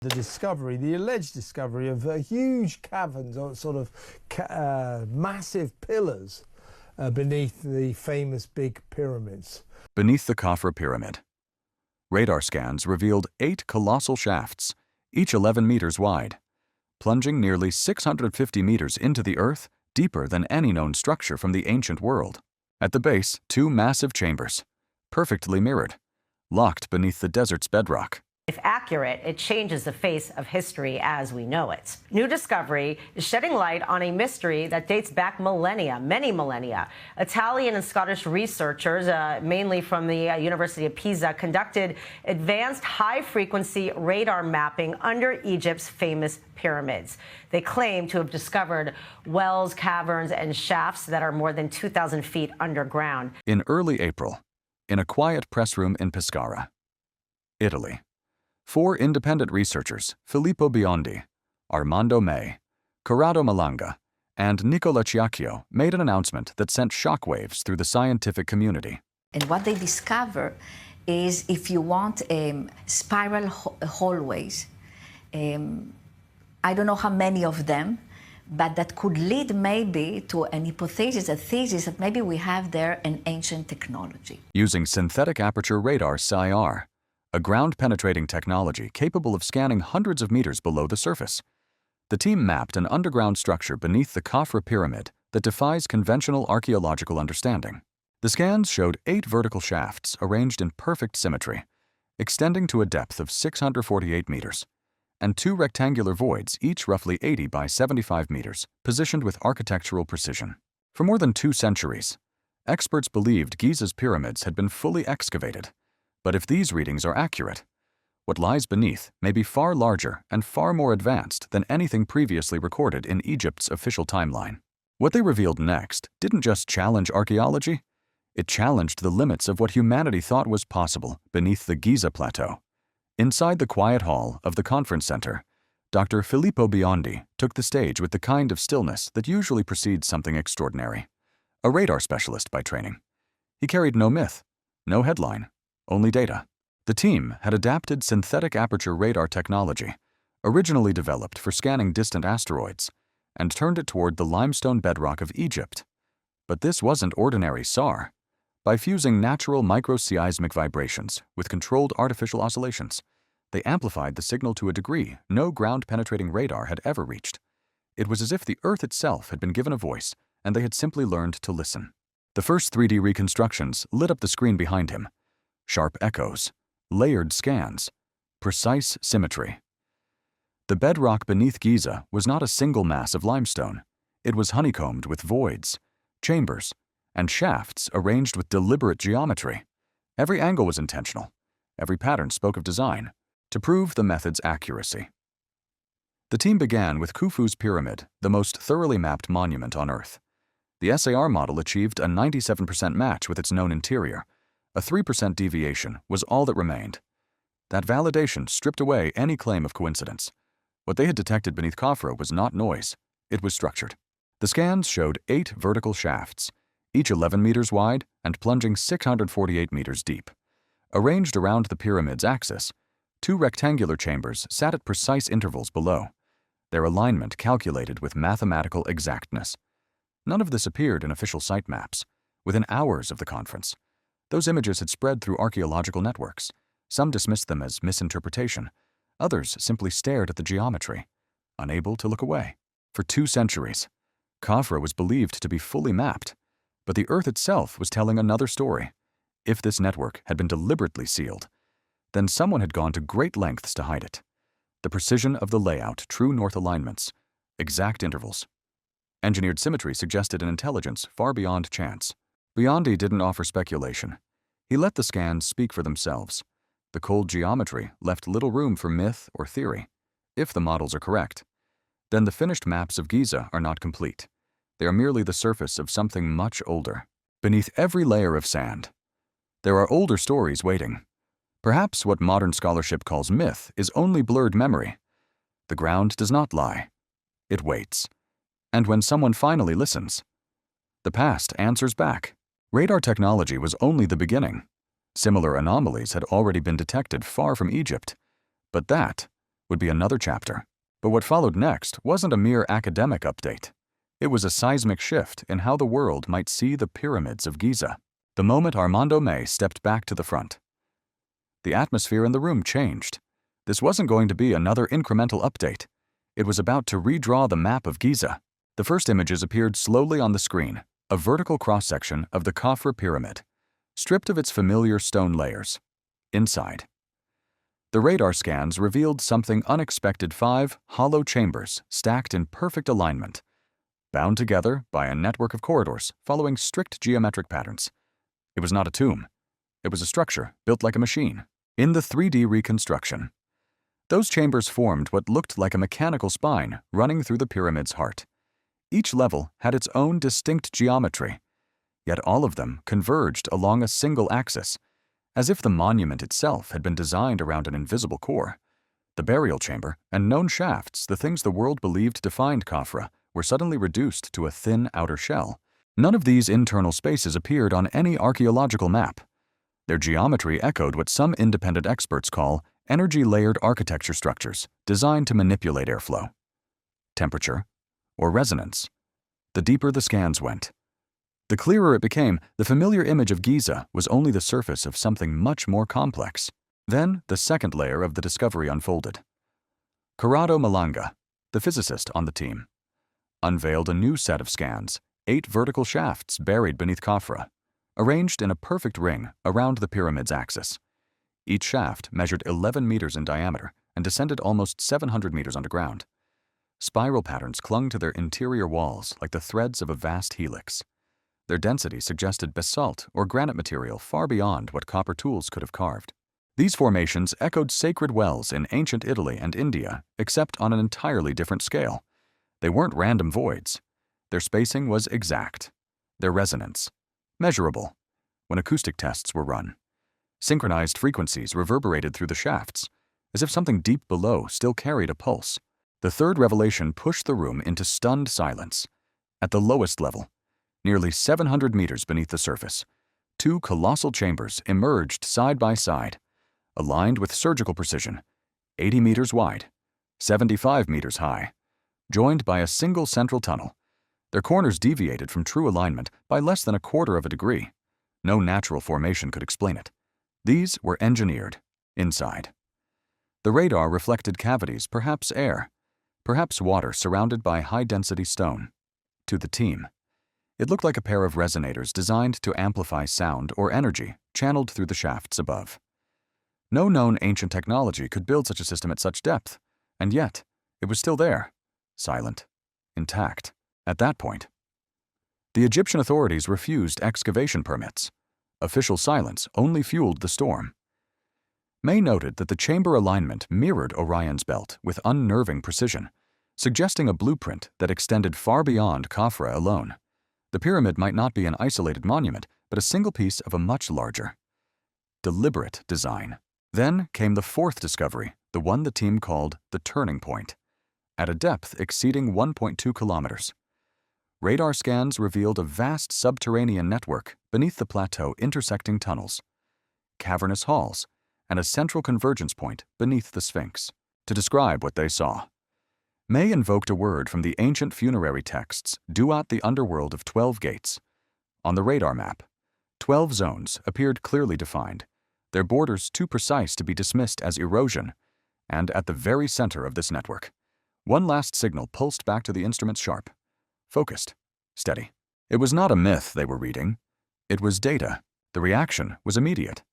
The alleged discovery of huge caverns, or sort of massive pillars beneath the famous big pyramids. Beneath the Khafre pyramid, radar scans revealed 8 colossal shafts, each 11 meters wide, plunging nearly 650 meters into the earth, deeper than any known structure from the ancient world. At the base, 2 massive chambers, perfectly mirrored, locked beneath the desert's bedrock. If accurate, it changes the face of history as we know it. New discovery is shedding light on a mystery that dates back millennia, many millennia. Italian and Scottish researchers, mainly from the University of Pisa, conducted advanced high-frequency radar mapping under Egypt's famous pyramids. They claim to have discovered wells, caverns, and shafts that are more than 2,000 feet underground. In early April, in a quiet press room in Pescara, Italy, 4 independent researchers, Filippo Biondi, Armando May, Corrado Malanga, and Nicola Ciacchio, made an announcement that sent shockwaves through the scientific community. And what they discover is, if you want spiral hallways, I don't know how many of them, but that could lead maybe to an hypothesis, a thesis that maybe we have there an ancient technology. Using synthetic aperture radar (SIR), a ground-penetrating technology capable of scanning hundreds of meters below the surface, the team mapped an underground structure beneath the Khafre pyramid that defies conventional archaeological understanding. The scans showed 8 vertical shafts arranged in perfect symmetry, extending to a depth of 648 meters, and 2 rectangular voids, each roughly 80 by 75 meters, positioned with architectural precision. For more than 2 centuries, experts believed Giza's pyramids had been fully excavated. But if these readings are accurate, what lies beneath may be far larger and far more advanced than anything previously recorded in Egypt's official timeline. What they revealed next didn't just challenge archaeology, it challenged the limits of what humanity thought was possible beneath the Giza Plateau. Inside the quiet hall of the conference center, Dr. Filippo Biondi took the stage with the kind of stillness that usually precedes something extraordinary. A radar specialist by training, he carried no myth, no headline, only data. The team had adapted synthetic aperture radar technology, originally developed for scanning distant asteroids, and turned it toward the limestone bedrock of Egypt. But this wasn't ordinary SAR. By fusing natural microseismic vibrations with controlled artificial oscillations, they amplified the signal to a degree no ground-penetrating radar had ever reached. It was as if the Earth itself had been given a voice, and they had simply learned to listen. The first 3D reconstructions lit up the screen behind him. Sharp echoes, layered scans, precise symmetry. The bedrock beneath Giza was not a single mass of limestone. It was honeycombed with voids, chambers, and shafts arranged with deliberate geometry. Every angle was intentional. Every pattern spoke of design, to prove the method's accuracy. The team began with Khufu's pyramid, the most thoroughly mapped monument on Earth. The SAR model achieved a 97% match with its known interior. A 3% deviation was all that remained. That validation stripped away any claim of coincidence. What they had detected beneath Khafre was not noise, it was structured. The scans showed 8 vertical shafts, each 11 meters wide and plunging 648 meters deep. Arranged around the pyramid's axis, 2 rectangular chambers sat at precise intervals below, their alignment calculated with mathematical exactness. None of this appeared in official site maps. Within hours of the conference, those images had spread through archaeological networks. Some dismissed them as misinterpretation. Others simply stared at the geometry, unable to look away. For 2 centuries, Khafre was believed to be fully mapped, but the Earth itself was telling another story. If this network had been deliberately sealed, then someone had gone to great lengths to hide it. The precision of the layout, true north alignments, exact intervals. Engineered symmetry suggested an intelligence far beyond chance. Biondi didn't offer speculation. He let the scans speak for themselves. The cold geometry left little room for myth or theory. If the models are correct, then the finished maps of Giza are not complete. They are merely the surface of something much older. Beneath every layer of sand, there are older stories waiting. Perhaps what modern scholarship calls myth is only blurred memory. The ground does not lie. It waits. And when someone finally listens, the past answers back. Radar technology was only the beginning. Similar anomalies had already been detected far from Egypt, but that would be another chapter. But what followed next wasn't a mere academic update. It was a seismic shift in how the world might see the pyramids of Giza. The moment Armando May stepped back to the front, the atmosphere in the room changed. This wasn't going to be another incremental update. It was about to redraw the map of Giza. The first images appeared slowly on the screen, a vertical cross-section of the Khafre pyramid, stripped of its familiar stone layers. Inside, the radar scans revealed something unexpected: 5 hollow chambers stacked in perfect alignment, bound together by a network of corridors following strict geometric patterns. It was not a tomb. It was a structure built like a machine. In the 3D reconstruction, those chambers formed what looked like a mechanical spine running through the pyramid's heart. Each level had its own distinct geometry, yet all of them converged along a single axis, as if the monument itself had been designed around an invisible core. The burial chamber and known shafts, the things the world believed defined Khafre, were suddenly reduced to a thin outer shell. None of these internal spaces appeared on any archaeological map. Their geometry echoed what some independent experts call energy-layered architecture structures designed to manipulate airflow, temperature, or resonance. The deeper the scans went, the clearer it became. The familiar image of Giza was only the surface of something much more complex. Then the second layer of the discovery unfolded. Corrado Malanga, the physicist on the team, unveiled a new set of scans: 8 vertical shafts buried beneath Khafre, arranged in a perfect ring around the pyramid's axis. Each shaft measured 11 meters in diameter and descended almost 700 meters underground. Spiral patterns clung to their interior walls like the threads of a vast helix. Their density suggested basalt or granite material far beyond what copper tools could have carved. These formations echoed sacred wells in ancient Italy and India, except on an entirely different scale. They weren't random voids. Their spacing was exact. Their resonance measurable when acoustic tests were run. Synchronized frequencies reverberated through the shafts, as if something deep below still carried a pulse. The third revelation pushed the room into stunned silence. At the lowest level, nearly 700 meters beneath the surface, 2 colossal chambers emerged side by side, aligned with surgical precision, 80 meters wide, 75 meters high, joined by a single central tunnel. Their corners deviated from true alignment by less than 1/4 of a degree. No natural formation could explain it. These were engineered inside. The radar reflected cavities, perhaps air, perhaps water surrounded by high-density stone. To the team, it looked like a pair of resonators designed to amplify sound or energy channeled through the shafts above. No known ancient technology could build such a system at such depth, and yet it was still there, silent, intact. At that point, the Egyptian authorities refused excavation permits. Official silence only fueled the storm. May noted that the chamber alignment mirrored Orion's belt with unnerving precision, suggesting a blueprint that extended far beyond Khafre alone. The pyramid might not be an isolated monument, but a single piece of a much larger, deliberate design. Then came the fourth discovery, the one the team called the turning point, at a depth exceeding 1.2 kilometers. Radar scans revealed a vast subterranean network beneath the plateau, intersecting tunnels, cavernous halls, and a central convergence point beneath the Sphinx. To describe what they saw, May invoked a word from the ancient funerary texts: Duat, the underworld of 12 gates. On the radar map, 12 zones appeared clearly defined, their borders too precise to be dismissed as erosion, and at the very center of this network, one last signal pulsed back to the instruments: sharp, focused, steady. It was not a myth they were reading. It was data. The reaction was immediate.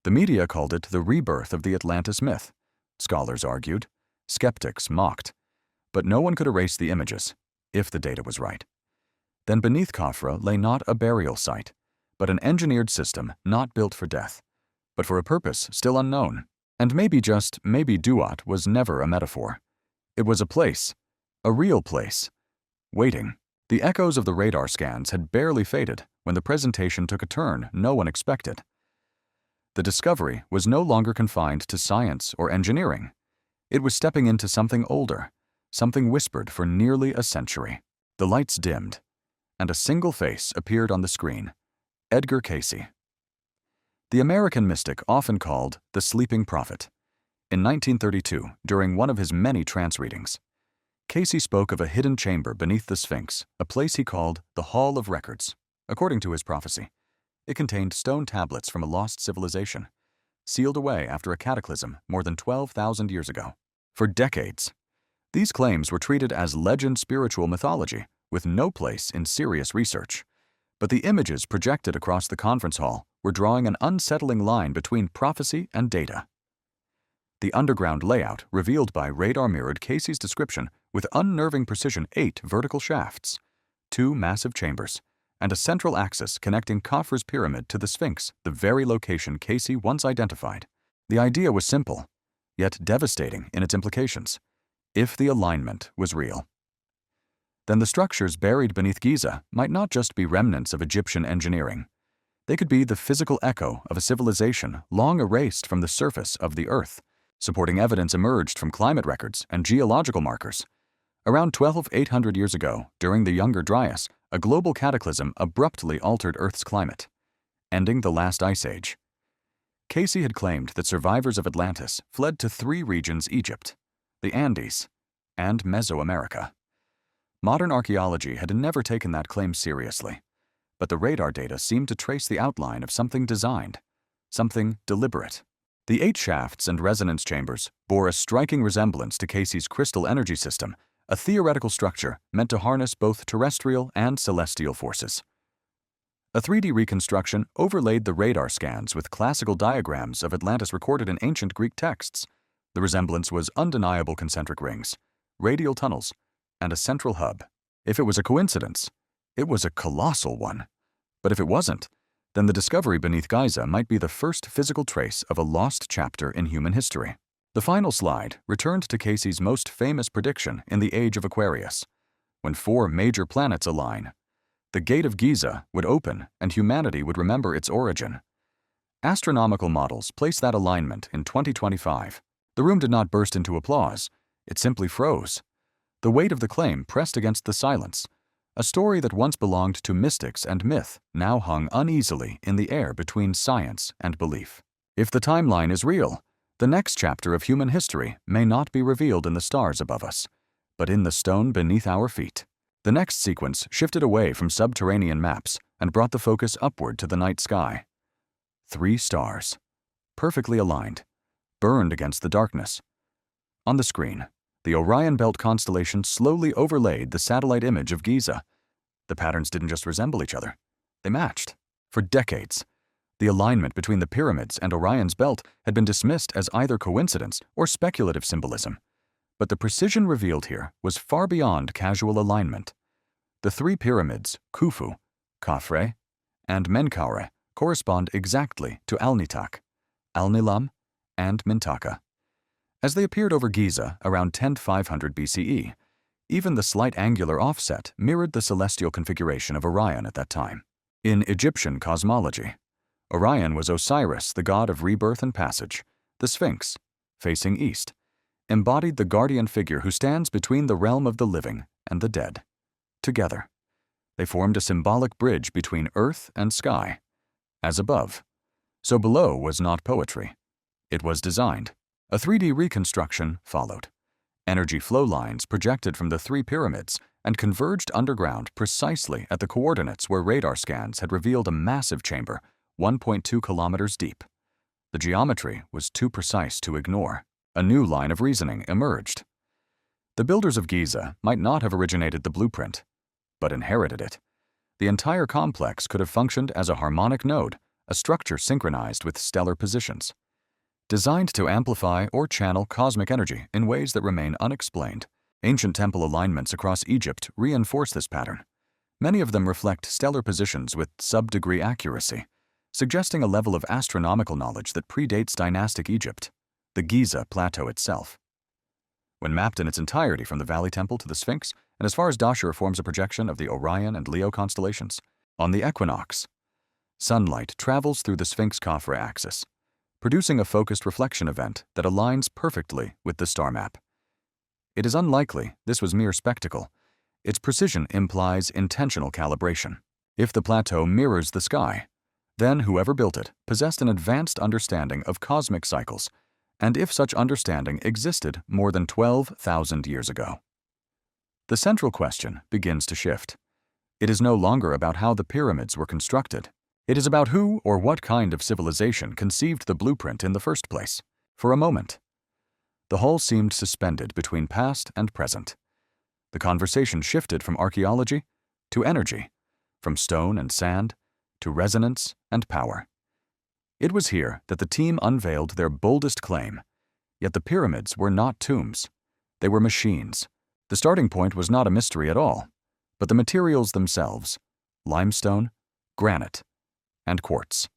The media called it the rebirth of the Atlantis myth. Scholars argued. Skeptics mocked. But no one could erase the images, if the data was right. Then beneath Khafre lay not a burial site, but an engineered system not built for death, but for a purpose still unknown. And maybe Duat was never a metaphor. It was a place, a real place, waiting. The echoes of the radar scans had barely faded when the presentation took a turn no one expected. The discovery was no longer confined to science or engineering. It was stepping into something older, something whispered for nearly a century. The lights dimmed, and a single face appeared on the screen: Edgar Cayce. The American mystic often called the sleeping prophet. In 1932, during one of his many trance readings, Casey spoke of a hidden chamber beneath the Sphinx, a place he called the Hall of Records. According to his prophecy, it contained stone tablets from a lost civilization, sealed away after a cataclysm more than 12,000 years ago. For decades, these claims were treated as legend spiritual mythology with no place in serious research. But the images projected across the conference hall were drawing an unsettling line between prophecy and data. The underground layout revealed by radar mirrored Casey's description with unnerving precision 8 vertical shafts, 2 massive chambers, and a central axis connecting Khafre's pyramid to the Sphinx, the very location Casey once identified. The idea was simple, yet devastating in its implications. If the alignment was real, then the structures buried beneath Giza might not just be remnants of Egyptian engineering. They could be the physical echo of a civilization long erased from the surface of the Earth. Supporting evidence emerged from climate records and geological markers. Around 12,800 years ago, during the Younger Dryas, a global cataclysm abruptly altered Earth's climate, ending the last ice age. Casey had claimed that survivors of Atlantis fled to 3 regions: Egypt, the Andes, and Mesoamerica. Modern archaeology had never taken that claim seriously, but the radar data seemed to trace the outline of something designed, something deliberate. The 8 shafts and resonance chambers bore a striking resemblance to Casey's crystal energy system, a theoretical structure meant to harness both terrestrial and celestial forces. A 3D reconstruction overlaid the radar scans with classical diagrams of Atlantis recorded in ancient Greek texts. The resemblance was undeniable: concentric rings, radial tunnels, and a central hub. If it was a coincidence, it was a colossal one. But if it wasn't, then the discovery beneath Giza might be the first physical trace of a lost chapter in human history. The final slide returned to Casey's most famous prediction in the age of Aquarius. When 4 major planets align, the gate of Giza would open and humanity would remember its origin. Astronomical models place that alignment in 2025. The room did not burst into applause. It simply froze. The weight of the claim pressed against the silence. A story that once belonged to mystics and myth now hung uneasily in the air between science and belief. If the timeline is real, the next chapter of human history may not be revealed in the stars above us, but in the stone beneath our feet. The next sequence shifted away from subterranean maps and brought the focus upward to the night sky. 3 stars, perfectly aligned, burned against the darkness. On the screen, the Orion Belt constellation slowly overlaid the satellite image of Giza. The patterns didn't just resemble each other, they matched. For decades, the alignment between the pyramids and Orion's belt had been dismissed as either coincidence or speculative symbolism. But the precision revealed here was far beyond casual alignment. The 3 pyramids, Khufu, Khafre, and Menkaure, correspond exactly to Alnitak, Alnilam, and Mintaka. As they appeared over Giza around 10,500 BCE, even the slight angular offset mirrored the celestial configuration of Orion at that time. In Egyptian cosmology, Orion was Osiris, the god of rebirth and passage. The Sphinx, facing east, embodied the guardian figure who stands between the realm of the living and the dead. Together, they formed a symbolic bridge between earth and sky. As above, so below was not poetry. It was designed. A 3D reconstruction followed. Energy flow lines projected from the 3 pyramids and converged underground precisely at the coordinates where radar scans had revealed a massive chamber 1.2 kilometers deep. The geometry was too precise to ignore. A new line of reasoning emerged. The builders of Giza might not have originated the blueprint, but inherited it. The entire complex could have functioned as a harmonic node, a structure synchronized with stellar positions, designed to amplify or channel cosmic energy in ways that remain unexplained. Ancient temple alignments across Egypt reinforce this pattern. Many of them reflect stellar positions with sub-degree accuracy, suggesting a level of astronomical knowledge that predates dynastic Egypt, the Giza Plateau itself. When mapped in its entirety from the Valley Temple to the Sphinx, and as far as Dashur forms a projection of the Orion and Leo constellations, on the equinox, sunlight travels through the Sphinx-Khafre axis, producing a focused reflection event that aligns perfectly with the star map. It is unlikely this was mere spectacle. Its precision implies intentional calibration. If the plateau mirrors the sky, then whoever built it possessed an advanced understanding of cosmic cycles and if such understanding existed more than 12,000 years ago. The central question begins to shift. It is no longer about how the pyramids were constructed. It is about who or what kind of civilization conceived the blueprint in the first place. For a moment, the hall seemed suspended between past and present. The conversation shifted from archaeology to energy, from stone and sand to resonance and power. It was here that the team unveiled their boldest claim. Yet the pyramids were not tombs. They were machines. The starting point was not a mystery at all, but the materials themselves: limestone, granite, and quartz.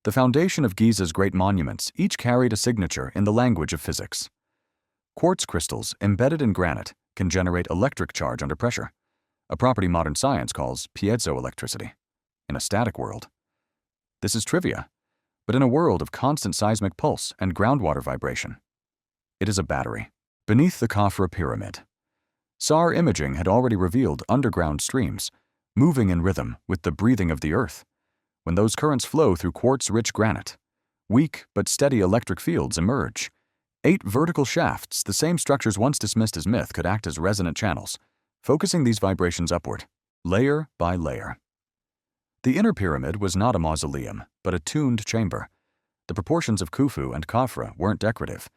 The foundation of Giza's great monuments each carried a signature in the language of physics. Quartz crystals embedded in granite can generate electric charge under pressure, a property modern science calls piezoelectricity. In a static world, this is trivia, but in a world of constant seismic pulse and groundwater vibration, it is a battery. Beneath the Khafre pyramid, SAR imaging had already revealed underground streams, moving in rhythm with the breathing of the earth. When those currents flow through quartz-rich granite, weak but steady electric fields emerge. 8 vertical shafts, the same structures once dismissed as myth, could act as resonant channels, focusing these vibrations upward, layer by layer. The inner pyramid was not a mausoleum, but a tuned chamber. The proportions of Khufu and Khafre weren't decorative.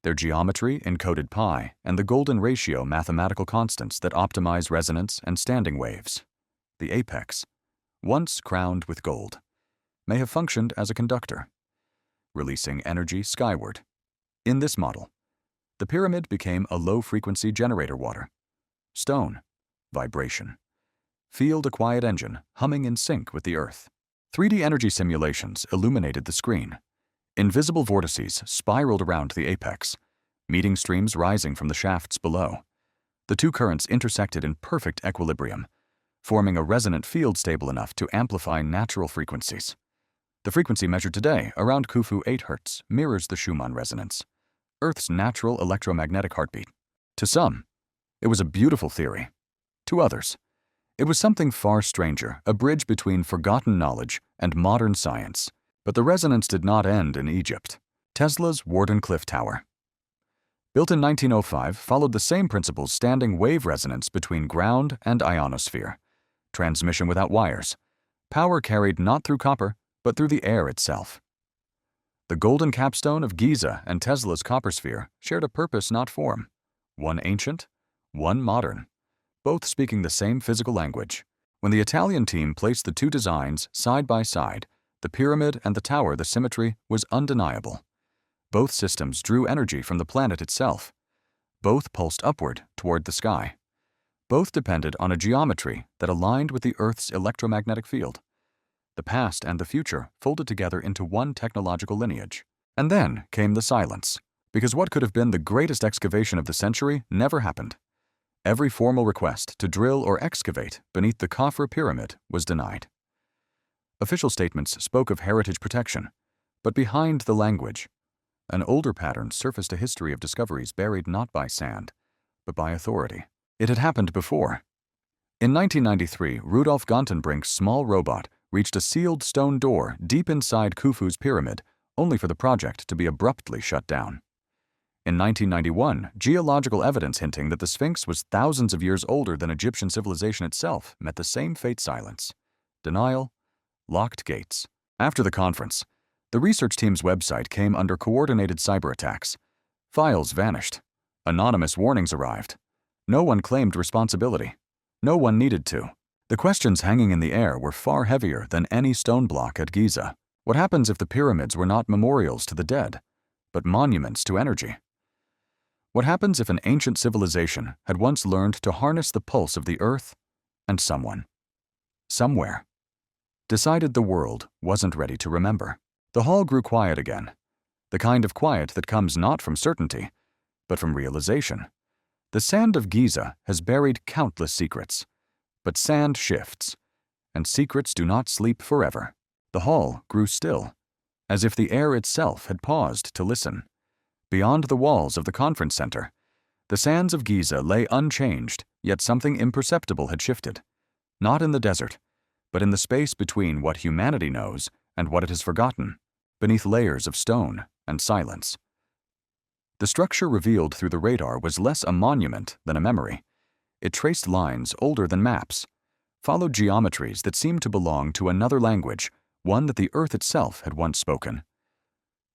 Their geometry encoded pi and the golden ratio mathematical constants that optimize resonance and standing waves. The apex, once crowned with gold, may have functioned as a conductor, releasing energy skyward. In this model, the pyramid became a low-frequency generator water. Stone, vibration. Field a quiet engine, humming in sync with the earth. 3D energy simulations illuminated the screen. Invisible vortices spiraled around the apex, meeting streams rising from the shafts below. The two currents intersected in perfect equilibrium, forming a resonant field stable enough to amplify natural frequencies. The frequency measured today, around Khufu 8 Hz, mirrors the Schumann resonance, Earth's natural electromagnetic heartbeat. To some, it was a beautiful theory. To others, it was something far stranger, a bridge between forgotten knowledge and modern science. But the resonance did not end in Egypt. Tesla's Wardenclyffe Tower, built in 1905, followed the same principles: standing wave resonance between ground and ionosphere, transmission without wires, power carried not through copper, but through the air itself. The golden capstone of Giza and Tesla's copper sphere shared a purpose, not form. One ancient, one modern, both speaking the same physical language. When the Italian team placed the two designs side by side, the pyramid and the tower, the symmetry was undeniable. Both systems drew energy from the planet itself. Both pulsed upward toward the sky. Both depended on a geometry that aligned with the Earth's electromagnetic field. The past and the future folded together into one technological lineage. And then came the silence, because what could have been the greatest excavation of the century never happened. Every formal request to drill or excavate beneath the Khafre pyramid was denied. Official statements spoke of heritage protection, but behind the language, an older pattern surfaced, a history of discoveries buried not by sand, but by authority. It had happened before. In 1993, Rudolf Gantenbrink's small robot reached a sealed stone door deep inside Khufu's pyramid, only for the project to be abruptly shut down. In 1991, geological evidence hinting that the Sphinx was thousands of years older than Egyptian civilization itself met the same fate: silence, denial, locked gates. After the conference, the research team's website came under coordinated cyber attacks. Files vanished. Anonymous warnings arrived. No one claimed responsibility. No one needed to. The questions hanging in the air were far heavier than any stone block at Giza. What happens if the pyramids were not memorials to the dead, but monuments to energy? What happens if an ancient civilization had once learned to harness the pulse of the earth and someone, somewhere, decided the world wasn't ready to remember? The hall grew quiet again, the kind of quiet that comes not from certainty, but from realization. The sand of Giza has buried countless secrets, but sand shifts, and secrets do not sleep forever. The hall grew still, as if the air itself had paused to listen. Beyond the walls of the conference center, the sands of Giza lay unchanged, yet something imperceptible had shifted. Not in the desert, but in the space between what humanity knows and what it has forgotten, beneath layers of stone and silence. The structure revealed through the radar was less a monument than a memory. It traced lines older than maps, followed geometries that seemed to belong to another language, one that the Earth itself had once spoken.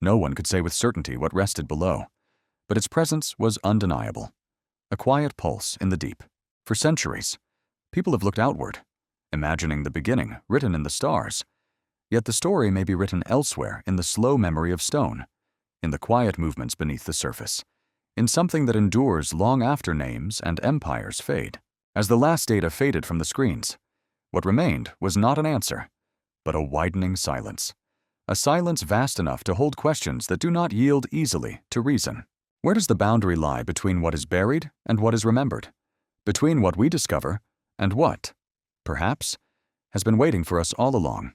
No one could say with certainty what rested below, but its presence was undeniable. A quiet pulse in the deep. For centuries, people have looked outward, imagining the beginning written in the stars. Yet the story may be written elsewhere in the slow memory of stone, in the quiet movements beneath the surface, in something that endures long after names and empires fade. As the last data faded from the screens, what remained was not an answer, but a widening silence. A silence vast enough to hold questions that do not yield easily to reason. Where does the boundary lie between what is buried and what is remembered? Between what we discover and what, perhaps, has been waiting for us all along?